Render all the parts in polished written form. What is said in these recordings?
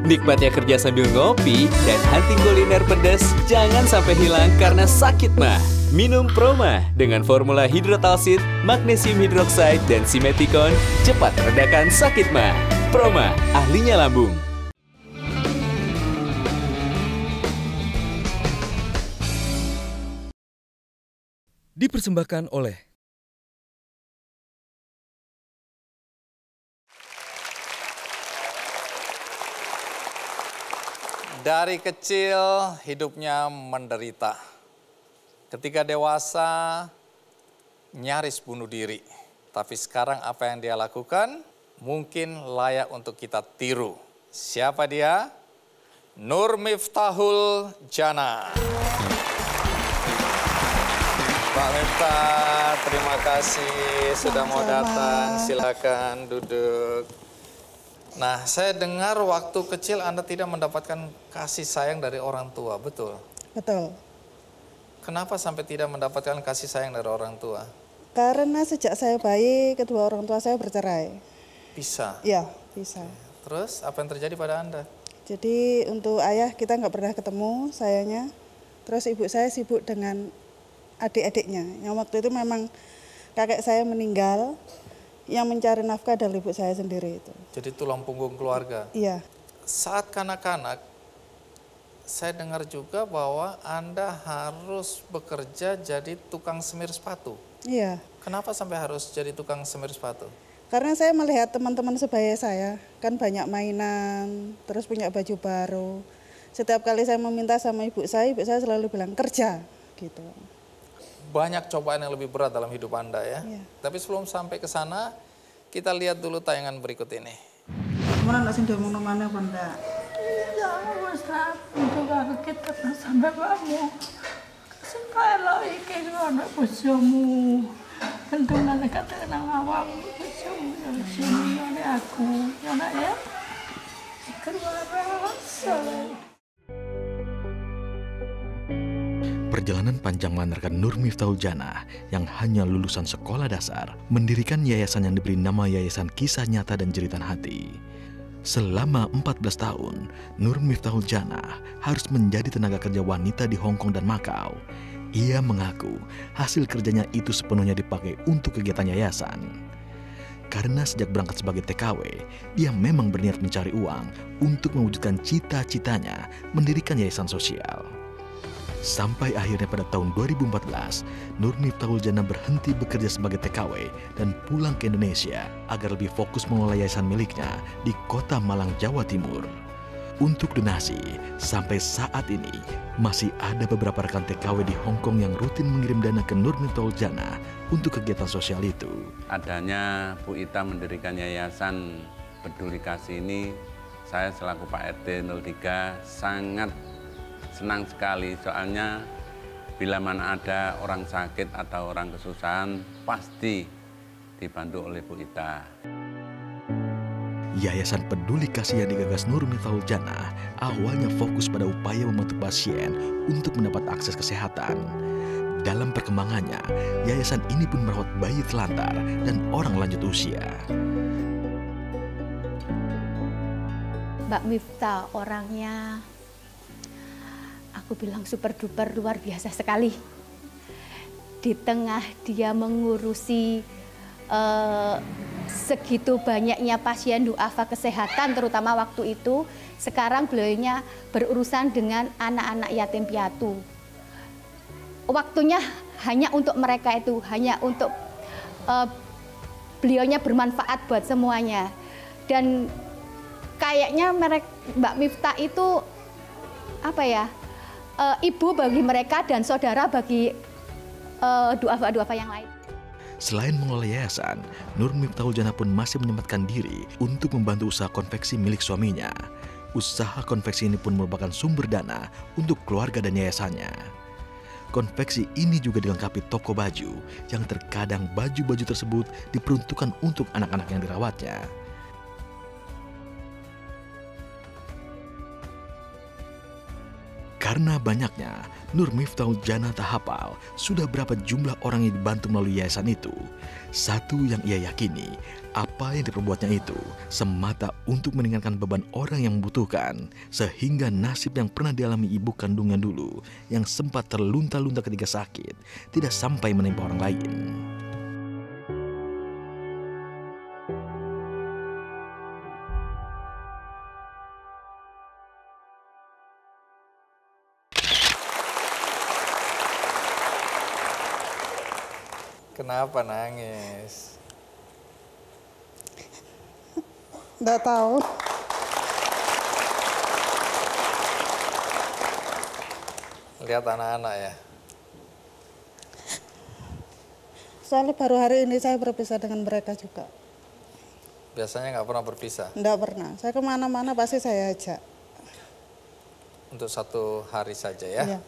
Nikmatnya kerja sambil ngopi dan hunting kuliner pedas jangan sampai hilang karena sakit mah. Minum Proma dengan formula hidrotalsit, magnesium hidroksida, dan simeticon cepat redakan sakit mah. Proma, ahlinya lambung. Dipersembahkan oleh dari kecil hidupnya menderita. Ketika dewasa nyaris bunuh diri. Tapi sekarang apa yang dia lakukan mungkin layak untuk kita tiru. Siapa dia? Nur Miftahul Jannah. Pak Miftah, terima kasih sudah mau datang. Silakan duduk. Nah, saya dengar waktu kecil Anda tidak mendapatkan kasih sayang dari orang tua, betul? Betul. Kenapa sampai tidak mendapatkan kasih sayang dari orang tua? Karena sejak saya bayi, kedua orang tua saya bercerai. Bisa? Iya, bisa. Terus, apa yang terjadi pada Anda? Jadi untuk ayah kita nggak pernah ketemu, sayanya. Terus ibu saya sibuk dengan adik-adiknya. Yang waktu itu memang kakek saya meninggal. Yang mencari nafkah adalah ibu saya sendiri itu. Jadi tulang punggung keluarga? Iya. Saat kanak-kanak, saya dengar juga bahwa Anda harus bekerja jadi tukang semir sepatu. Iya. Kenapa sampai harus jadi tukang semir sepatu? Karena saya melihat teman-teman sebaya saya, kan banyak mainan, terus punya baju baru. Setiap kali saya meminta sama ibu saya selalu bilang kerja, gitu. Banyak cobaan yang lebih berat dalam hidup Anda ya. Iya. Tapi sebelum sampai ke sana, kita lihat dulu tayangan berikut ini. Mana nggak sih dia mau mana apa enggak? Iya, Mas untuk aku kita sampai kamu. Supaya iki ngono bojomu. Kentungan kata nang awak bojomu sini aku. Ya nak ya. Kerasa. Perjalanan panjang mengantarkan Nur Miftahul Jannah yang hanya lulusan sekolah dasar mendirikan yayasan yang diberi nama Yayasan Kisah Nyata dan Jeritan Hati. Selama 14 tahun, Nur Miftahul Jannah harus menjadi tenaga kerja wanita di Hong Kong dan Makau. Ia mengaku hasil kerjanya itu sepenuhnya dipakai untuk kegiatan yayasan. Karena sejak berangkat sebagai TKW, dia memang berniat mencari uang untuk mewujudkan cita-citanya mendirikan yayasan sosial. Sampai akhirnya pada tahun 2014, Nur Miftahul Jannah berhenti bekerja sebagai TKW dan pulang ke Indonesia agar lebih fokus mengelola yayasan miliknya di Kota Malang, Jawa Timur. Untuk donasi, sampai saat ini masih ada beberapa rekan TKW di Hong Kong yang rutin mengirim dana ke Nur Miftahul Jannah untuk kegiatan sosial itu. Adanya Bu Ita mendirikan yayasan Peduli Kasih ini, saya selaku Pak RT 03 sangat senang sekali, soalnya bila mana ada orang sakit atau orang kesusahan pasti dibantu oleh Bu Ita. Yayasan Peduli Kasih yang digagas Nur Miftahul Jannah awalnya fokus pada upaya membantu pasien untuk mendapat akses kesehatan. Dalam perkembangannya, yayasan ini pun merawat bayi telantar dan orang lanjut usia. Mbak Miftah orangnya, aku bilang super duper luar biasa sekali. Di tengah dia mengurusi segitu banyaknya pasien duafa kesehatan, terutama waktu itu, sekarang beliaunya berurusan dengan anak-anak yatim piatu. Waktunya hanya untuk mereka itu, hanya untuk beliaunya bermanfaat buat semuanya. Dan kayaknya Mbak Miftah itu apa ya? Ibu bagi mereka dan saudara bagi duafa-duafa yang lain. Selain mengelola yayasan, Nur Miftahul Jannah pun masih menyempatkan diri untuk membantu usaha konveksi milik suaminya. Usaha konveksi ini pun merupakan sumber dana untuk keluarga dan yayasannya. Konveksi ini juga dilengkapi toko baju, yang terkadang baju-baju tersebut diperuntukkan untuk anak-anak yang dirawatnya. Karena banyaknya, Nur Miftahul Jannah tak hafal sudah berapa jumlah orang yang dibantu melalui yayasan itu. Satu yang ia yakini, apa yang diperbuatnya itu semata untuk meringankan beban orang yang membutuhkan, sehingga nasib yang pernah dialami ibu kandungnya dulu, yang sempat terlunta-lunta ketika sakit, tidak sampai menimpa orang lain. Kenapa nangis? Nggak tahu. Lihat anak-anak ya. Soalnya baru hari ini saya berpisah dengan mereka juga. Biasanya nggak pernah berpisah. Nggak pernah. Saya kemana-mana pasti saya ajak. Untuk 1 hari saja ya. Iya.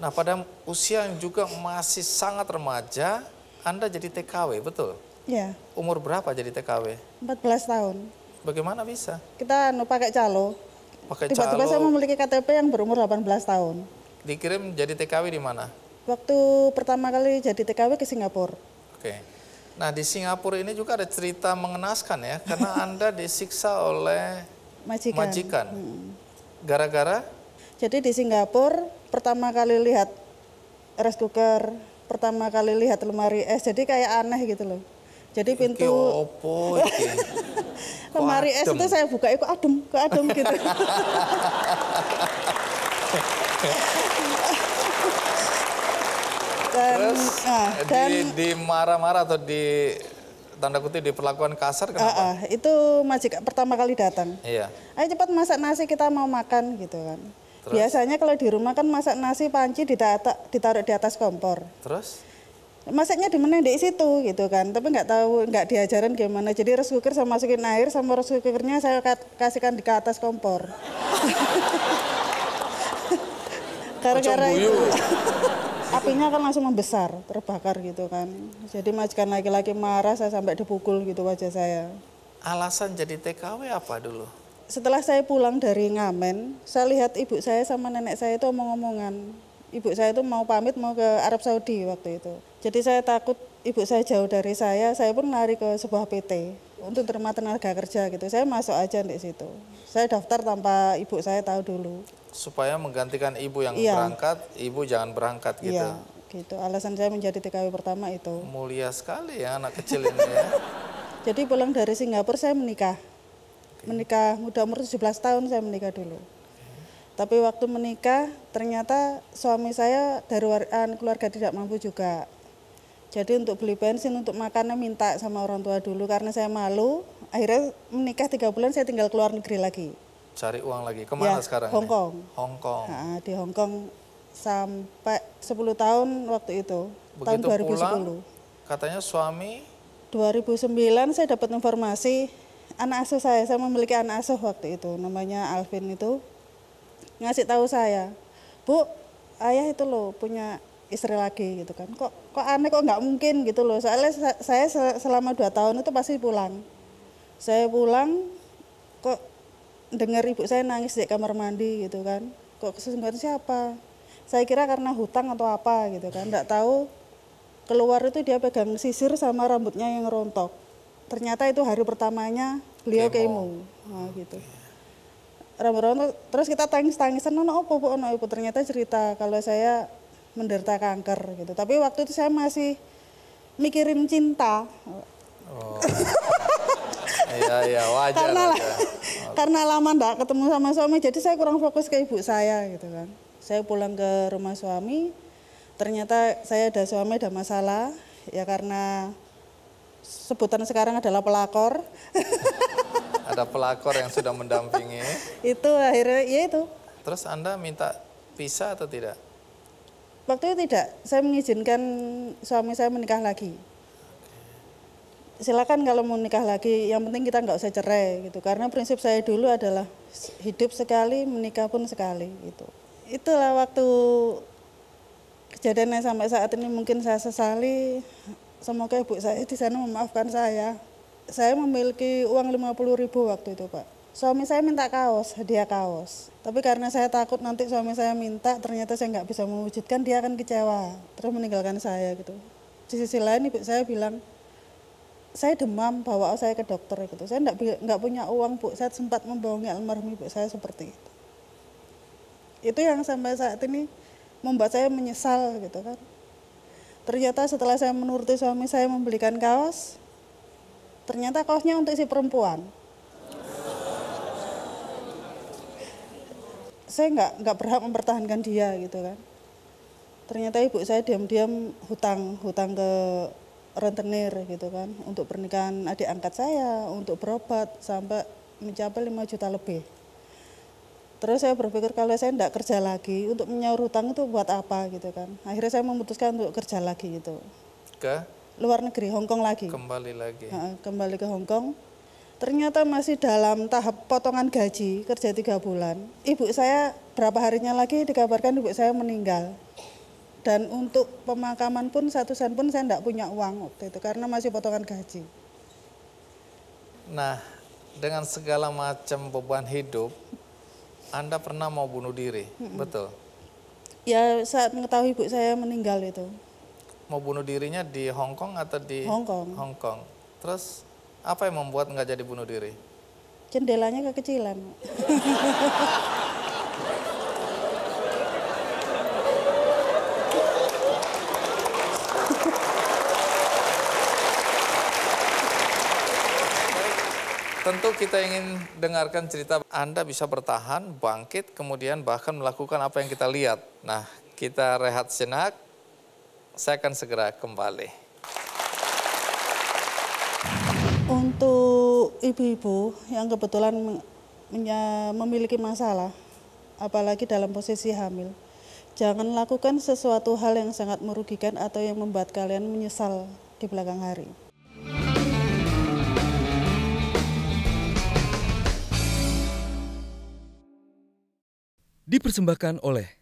Nah, pada usia yang juga masih sangat remaja, Anda jadi TKW, betul? Iya. Umur berapa jadi TKW? 14 tahun. Bagaimana bisa? Kita pakai calo. Pakai Tiba-tiba saya calo, memiliki KTP yang berumur 18 tahun. dikirim jadi TKW di mana? Waktu pertama kali jadi TKW ke Singapura. Oke. Nah, di Singapura ini juga ada cerita mengenaskan ya, karena Anda disiksa oleh Majikan. majikan. Gara-gara? Jadi di Singapura pertama kali lihat rice cooker, pertama kali lihat lemari es, jadi kayak aneh gitu loh. Jadi pintu Iki opo iki? lemari es itu saya buka, kok adem gitu. Terus dan di marah-marah atau di tanda kutip diperlakukan kasar kenapa? itu majikan pertama kali datang. Iya. Ayo cepat masak nasi, kita mau makan gitu kan. Terus? Biasanya kalau di rumah kan masak nasi panci ditaruh di atas kompor. Terus? Masaknya di mana di situ gitu kan, tapi nggak tahu, nggak diajarin gimana. Jadi rice cooker saya masukin air, sama rice cookernya saya kasihkan di atas kompor. Gara-gara itu apinya kan langsung membesar, terbakar gitu kan. Jadi majikan laki-laki marah, saya sampai dipukul gitu wajah saya. Alasan jadi TKW apa dulu? Setelah saya pulang dari ngamen, saya lihat ibu saya sama nenek saya itu omong-omongan. Ibu saya itu mau pamit mau ke Arab Saudi waktu itu. Jadi saya takut ibu saya jauh dari saya pun lari ke sebuah PT untuk terima tenaga kerja gitu. Saya masuk aja di situ. Saya daftar tanpa ibu saya tahu dulu. Supaya menggantikan ibu yang Iya. berangkat, ibu jangan berangkat gitu. Iya, gitu. Alasan saya menjadi TKW pertama itu. Mulia sekali ya anak kecil ini ya. Jadi pulang dari Singapura saya menikah. Menikah muda umur 17 tahun saya menikah dulu. Tapi waktu menikah ternyata suami saya dari keluarga tidak mampu juga. Jadi untuk beli bensin, untuk makannya minta sama orang tua dulu karena saya malu. Akhirnya menikah 3 bulan saya tinggal keluar negeri lagi. Cari uang lagi. Kemana Ya, sekarang? Hong ini? Kong. Hong Kong. Nah, di Hong Kong sampai 10 tahun waktu itu. Begitu tahun 2010. pulang, katanya suami 2009 saya dapat informasi anak asuh saya memiliki anak asuh waktu itu, namanya Alvin itu. Ngasih tahu saya, Bu, ayah itu loh punya istri lagi gitu kan. Kok aneh, kok nggak mungkin gitu loh. Soalnya saya selama 2 tahun itu pasti pulang. Saya pulang kok dengar ibu saya nangis di kamar mandi gitu kan. Kok sesungguhnya siapa? Saya kira karena hutang atau apa gitu kan. Nggak tahu keluar itu dia pegang sisir sama rambutnya yang rontok. Ternyata itu hari pertamanya beliau kemo. Nah, gitu. Rambut-rambut, terus kita tangis-tangisan, ono apa Bu, ono ibu, ternyata cerita kalau saya menderita kanker gitu. Tapi waktu itu saya masih mikirin cinta. oh. Iya wajar. wajar. Karena lama enggak ketemu sama suami, jadi saya kurang fokus ke ibu saya gitu kan. Saya pulang ke rumah suami, ternyata saya ada suami ada masalah, ya karena sebutan sekarang adalah pelakor. Ada pelakor yang sudah mendampingi. Itu akhirnya ya itu. Terus Anda minta pisah atau tidak? Waktu itu tidak, saya mengizinkan suami saya menikah lagi. Silakan kalau mau nikah lagi, yang penting kita nggak usah cerai gitu. Karena prinsip saya dulu adalah hidup sekali, menikah pun sekali gitu. Itulah waktu kejadiannya sampai saat ini mungkin saya sesali. Semoga ibu saya di sana memaafkan saya. saya memiliki uang 50.000 waktu itu Pak. Suami saya minta kaos, hadiah kaos. Tapi karena saya takut nanti suami saya minta, ternyata saya nggak bisa mewujudkan, dia akan kecewa, terus meninggalkan saya gitu. Di sisi lain ibu saya bilang, saya demam, bawa saya ke dokter gitu. Saya nggak punya uang Bu, saya sempat membohongi almarhum ibu saya seperti itu. Itu yang sampai saat ini membuat saya menyesal gitu kan. Ternyata setelah saya menuruti suami saya membelikan kaos, ternyata kaosnya untuk si perempuan. Saya nggak berhak mempertahankan dia gitu kan. Ternyata ibu saya diam-diam hutang ke rentenir gitu kan, untuk pernikahan adik angkat saya, untuk berobat sampai mencapai 5 juta lebih. Terus saya berpikir kalau saya tidak kerja lagi, untuk menyaur hutang itu buat apa gitu kan. Akhirnya saya memutuskan untuk kerja lagi gitu. Ke? Luar negeri, Hong Kong lagi. Kembali lagi. Kembali ke Hong Kong. Ternyata masih dalam tahap potongan gaji, kerja 3 bulan. Ibu saya berapa harinya lagi dikabarkan ibu saya meninggal. Dan untuk pemakaman pun 1 sen pun saya tidak punya uang waktu itu karena masih potongan gaji. Nah, dengan segala macam beban hidup, Anda pernah mau bunuh diri, betul? Ya saat mengetahui ibu saya meninggal itu. Mau bunuh dirinya di Hong Kong atau di Hong Kong. Hong Kong. Terus apa yang membuat nggak jadi bunuh diri? Jendelanya kekecilan. Tentu kita ingin dengarkan cerita Anda bisa bertahan, bangkit, kemudian bahkan melakukan apa yang kita lihat. Nah, kita rehat sejenak, saya akan segera kembali. Untuk ibu-ibu yang kebetulan memiliki masalah, apalagi dalam posisi hamil, jangan lakukan sesuatu hal yang sangat merugikan atau yang membuat kalian menyesal di belakang hari. Dipersembahkan oleh